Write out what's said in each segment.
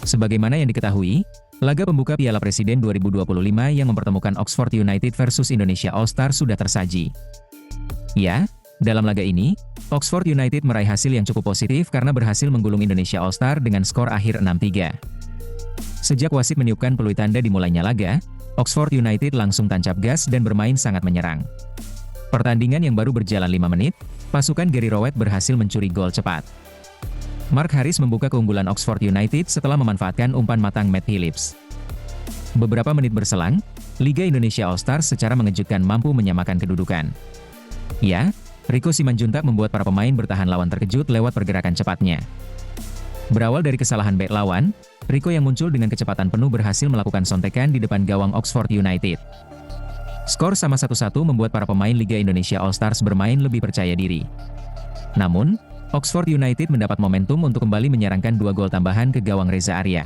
Sebagaimana yang diketahui, laga pembuka Piala Presiden 2025 yang mempertemukan Oxford United versus Indonesia All Star sudah tersaji. Ya, dalam laga ini, Oxford United meraih hasil yang cukup positif karena berhasil menggulung Indonesia All Star dengan skor akhir 6-3. Sejak wasit meniupkan peluit tanda dimulainya laga, Oxford United langsung tancap gas dan bermain sangat menyerang. Pertandingan yang baru berjalan 5 menit, pasukan Gary Rowett berhasil mencuri gol cepat. Mark Harris membuka keunggulan Oxford United setelah memanfaatkan umpan matang Matt Phillips. Beberapa menit berselang, Liga Indonesia All Star secara mengejutkan mampu menyamakan kedudukan. Ya, Rico Simanjuntak membuat para pemain bertahan lawan terkejut lewat pergerakan cepatnya. Berawal dari kesalahan bek lawan, Rico yang muncul dengan kecepatan penuh berhasil melakukan sontekan di depan gawang Oxford United. Skor sama 1-1 membuat para pemain Liga Indonesia All Stars bermain lebih percaya diri. Namun, Oxford United mendapat momentum untuk kembali menyerangkan 2 gol tambahan ke gawang Reza Arya.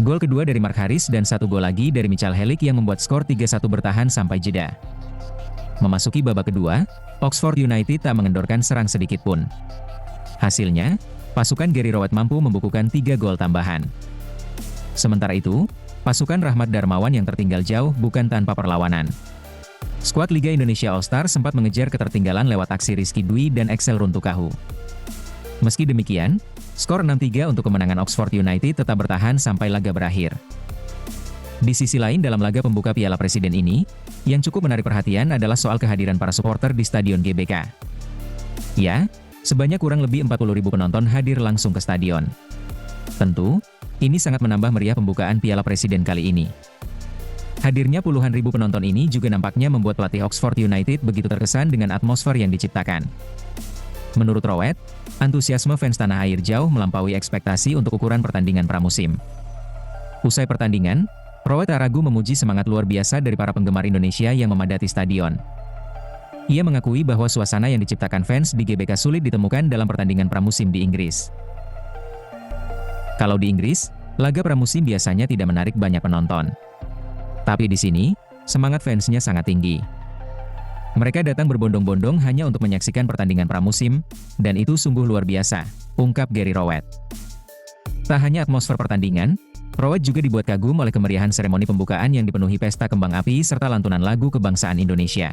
Gol kedua dari Mark Harris dan 1 gol lagi dari Michael Helik yang membuat skor 3-1 bertahan sampai jeda. Memasuki babak kedua, Oxford United tak mengendorkan serang sedikit pun. Hasilnya, pasukan Gary Rowett mampu membukukan 3 gol tambahan. Sementara itu, pasukan Rahmat Darmawan yang tertinggal jauh bukan tanpa perlawanan. Skuad Liga Indonesia All Star sempat mengejar ketertinggalan lewat aksi Rizky Dwi dan Excel Runtukahu. Meski demikian, skor 6-3 untuk kemenangan Oxford United tetap bertahan sampai laga berakhir. Di sisi lain dalam laga pembuka Piala Presiden ini, yang cukup menarik perhatian adalah soal kehadiran para supporter di Stadion GBK. Ya, sebanyak kurang lebih 40.000 penonton hadir langsung ke stadion. Tentu, ini sangat menambah meriah pembukaan Piala Presiden kali ini. Hadirnya puluhan ribu penonton ini juga nampaknya membuat pelatih Oxford United begitu terkesan dengan atmosfer yang diciptakan. Menurut Rowett, antusiasme fans tanah air jauh melampaui ekspektasi untuk ukuran pertandingan pramusim. Usai pertandingan, Rowett tak ragu memuji semangat luar biasa dari para penggemar Indonesia yang memadati stadion. Ia mengakui bahwa suasana yang diciptakan fans di GBK sulit ditemukan dalam pertandingan pramusim di Inggris. Kalau di Inggris, laga pramusim biasanya tidak menarik banyak penonton. Tapi di sini, semangat fansnya sangat tinggi. Mereka datang berbondong-bondong hanya untuk menyaksikan pertandingan pramusim, dan itu sungguh luar biasa, ungkap Gary Rowett. Tak hanya atmosfer pertandingan, Rowett juga dibuat kagum oleh kemeriahan seremoni pembukaan yang dipenuhi pesta kembang api serta lantunan lagu kebangsaan Indonesia.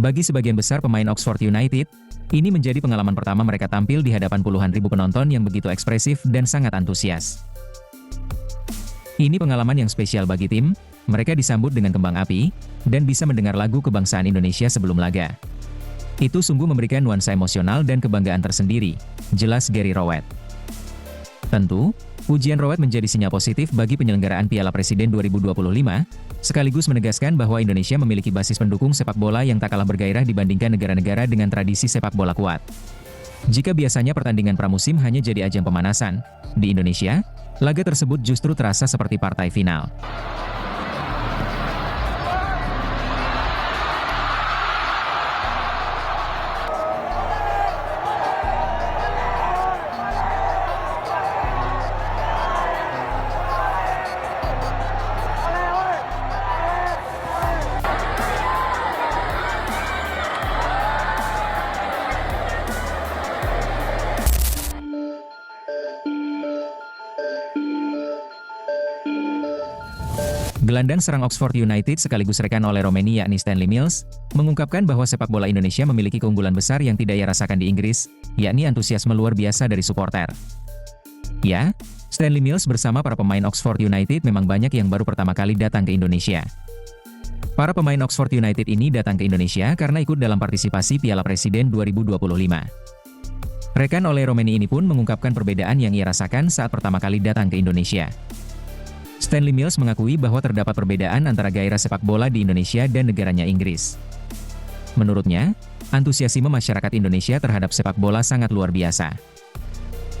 Bagi sebagian besar pemain Oxford United, ini menjadi pengalaman pertama mereka tampil di hadapan puluhan ribu penonton yang begitu ekspresif dan sangat antusias. Ini pengalaman yang spesial bagi tim. Mereka disambut dengan kembang api, dan bisa mendengar lagu kebangsaan Indonesia sebelum laga. Itu sungguh memberikan nuansa emosional dan kebanggaan tersendiri, jelas Gary Rowett. Tentu, pujian Rowett menjadi sinyal positif bagi penyelenggaraan Piala Presiden 2025, sekaligus menegaskan bahwa Indonesia memiliki basis pendukung sepak bola yang tak kalah bergairah dibandingkan negara-negara dengan tradisi sepak bola kuat. Jika biasanya pertandingan pramusim hanya jadi ajang pemanasan, di Indonesia, laga tersebut justru terasa seperti partai final. Gelandang serang Oxford United sekaligus rekan oleh Romeni yakni Stanley Mills, mengungkapkan bahwa sepak bola Indonesia memiliki keunggulan besar yang tidak ia rasakan di Inggris, yakni antusiasme luar biasa dari supporter. Ya, Stanley Mills bersama para pemain Oxford United memang banyak yang baru pertama kali datang ke Indonesia. Para pemain Oxford United ini datang ke Indonesia karena ikut dalam partisipasi Piala Presiden 2025. Rekan oleh Romeni ini pun mengungkapkan perbedaan yang ia rasakan saat pertama kali datang ke Indonesia. Stanley Mills mengakui bahwa terdapat perbedaan antara gairah sepak bola di Indonesia dan negaranya Inggris. Menurutnya, antusiasme masyarakat Indonesia terhadap sepak bola sangat luar biasa.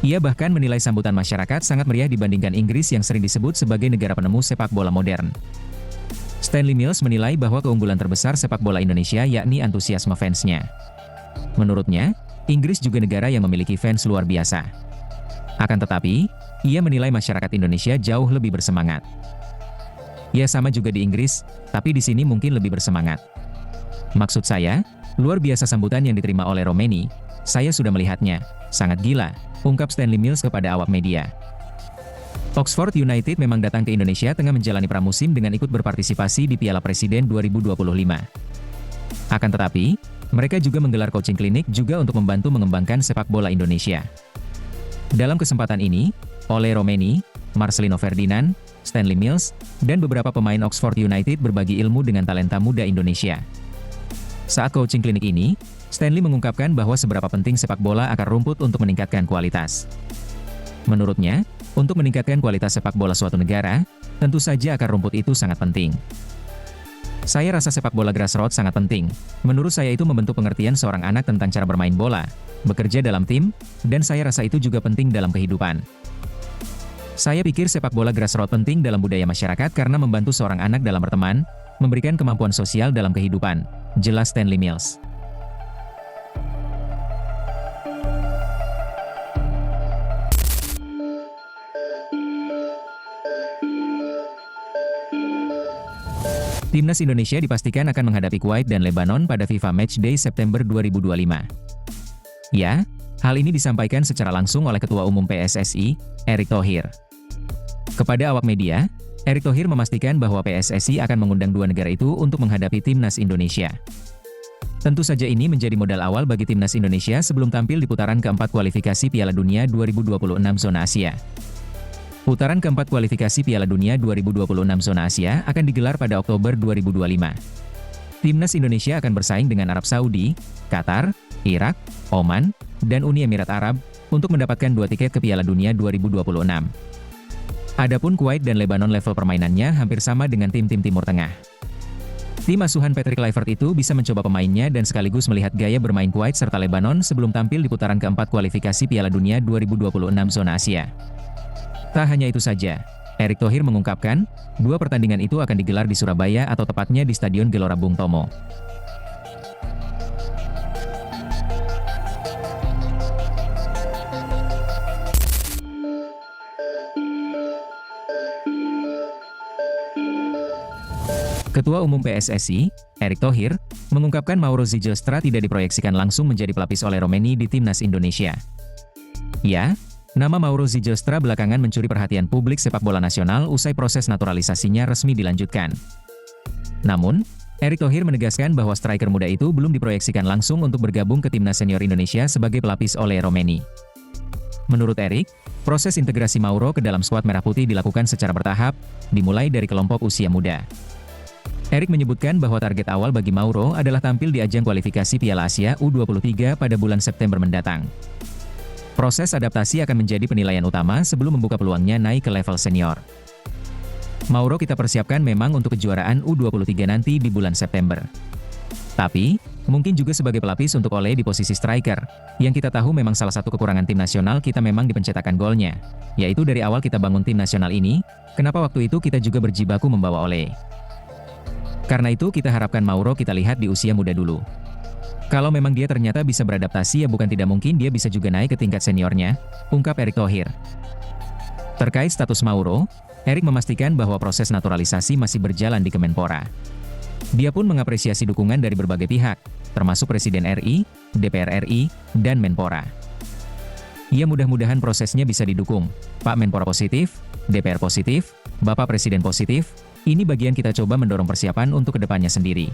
Ia bahkan menilai sambutan masyarakat sangat meriah dibandingkan Inggris yang sering disebut sebagai negara penemu sepak bola modern. Stanley Mills menilai bahwa keunggulan terbesar sepak bola Indonesia yakni antusiasme fansnya. Menurutnya, Inggris juga negara yang memiliki fans luar biasa. Akan tetapi, ia menilai masyarakat Indonesia jauh lebih bersemangat. Ya sama juga di Inggris, tapi di sini mungkin lebih bersemangat. Maksud saya, luar biasa sambutan yang diterima oleh Romeni, saya sudah melihatnya, sangat gila, ungkap Stanley Mills kepada awak media. Oxford United memang datang ke Indonesia tengah menjalani pramusim dengan ikut berpartisipasi di Piala Presiden 2025. Akan tetapi, mereka juga menggelar coaching klinik juga untuk membantu mengembangkan sepak bola Indonesia. Dalam kesempatan ini, Ole Romeni, Marcelino Ferdinand, Stanley Mills, dan beberapa pemain Oxford United berbagi ilmu dengan talenta muda Indonesia. Saat coaching klinik ini, Stanley mengungkapkan bahwa seberapa penting sepak bola akar rumput untuk meningkatkan kualitas. Menurutnya, untuk meningkatkan kualitas sepak bola suatu negara, tentu saja akar rumput itu sangat penting. Saya rasa sepak bola grassroots sangat penting. Menurut saya itu membentuk pengertian seorang anak tentang cara bermain bola, bekerja dalam tim, dan saya rasa itu juga penting dalam kehidupan. Saya pikir sepak bola grassroots penting dalam budaya masyarakat karena membantu seorang anak dalam berteman, memberikan kemampuan sosial dalam kehidupan, jelas Stanley Mills. Timnas Indonesia dipastikan akan menghadapi Kuwait dan Lebanon pada FIFA Matchday September 2025. Ya, hal ini disampaikan secara langsung oleh Ketua Umum PSSI, Erick Thohir. Kepada awak media, Erick Thohir memastikan bahwa PSSI akan mengundang dua negara itu untuk menghadapi Timnas Indonesia. Tentu saja ini menjadi modal awal bagi Timnas Indonesia sebelum tampil di putaran keempat kualifikasi Piala Dunia 2026 Zona Asia. Putaran keempat kualifikasi Piala Dunia 2026 Zona Asia akan digelar pada Oktober 2025. Timnas Indonesia akan bersaing dengan Arab Saudi, Qatar, Irak, Oman, dan Uni Emirat Arab untuk mendapatkan 2 tiket ke Piala Dunia 2026. Adapun Kuwait dan Lebanon level permainannya hampir sama dengan tim-tim Timur Tengah. Tim asuhan Patrick Kluivert itu bisa mencoba pemainnya dan sekaligus melihat gaya bermain Kuwait serta Lebanon sebelum tampil di putaran keempat kualifikasi Piala Dunia 2026 Zona Asia. Tak hanya itu saja, Erick Thohir mengungkapkan, 2 pertandingan itu akan digelar di Surabaya atau tepatnya di Stadion Gelora Bung Tomo. Ketua Umum PSSI, Erick Thohir, mengungkapkan Mauro Ziljestra tidak diproyeksikan langsung menjadi pelapis oleh Romeni di Timnas Indonesia. Ya, nama Mauro Ziljestra belakangan mencuri perhatian publik sepak bola nasional usai proses naturalisasinya resmi dilanjutkan. Namun, Erick Thohir menegaskan bahwa striker muda itu belum diproyeksikan langsung untuk bergabung ke Timnas Senior Indonesia sebagai pelapis oleh Romeni. Menurut Erick, proses integrasi Mauro ke dalam skuad Merah Putih dilakukan secara bertahap, dimulai dari kelompok usia muda. Erick menyebutkan bahwa target awal bagi Mauro adalah tampil di ajang kualifikasi Piala Asia U23 pada bulan September mendatang. Proses adaptasi akan menjadi penilaian utama sebelum membuka peluangnya naik ke level senior. Mauro kita persiapkan memang untuk kejuaraan U23 nanti di bulan September. Tapi, mungkin juga sebagai pelapis untuk Ole di posisi striker, yang kita tahu memang salah satu kekurangan tim nasional kita memang di pencetakan golnya, yaitu dari awal kita bangun tim nasional ini, kenapa waktu itu kita juga berjibaku membawa Ole. Karena itu kita harapkan Mauro kita lihat di usia muda dulu. Kalau memang dia ternyata bisa beradaptasi ya bukan tidak mungkin dia bisa juga naik ke tingkat seniornya, ungkap Erick Thohir. Terkait status Mauro, Erick memastikan bahwa proses naturalisasi masih berjalan di Kemenpora. Dia pun mengapresiasi dukungan dari berbagai pihak, termasuk Presiden RI, DPR RI, dan Menpora. Ia mudah-mudahan prosesnya bisa didukung, Pak Menpora positif, DPR positif, Bapak Presiden positif, ini bagian kita coba mendorong persiapan untuk kedepannya sendiri.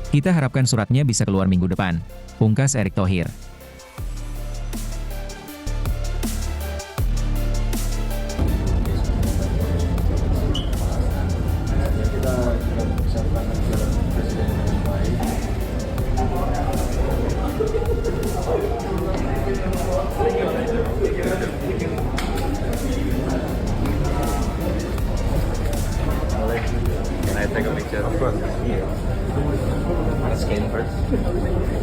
Kita harapkan suratnya bisa keluar minggu depan, pungkas Erick Thohir. Can I take a picture? Of course. Scan first.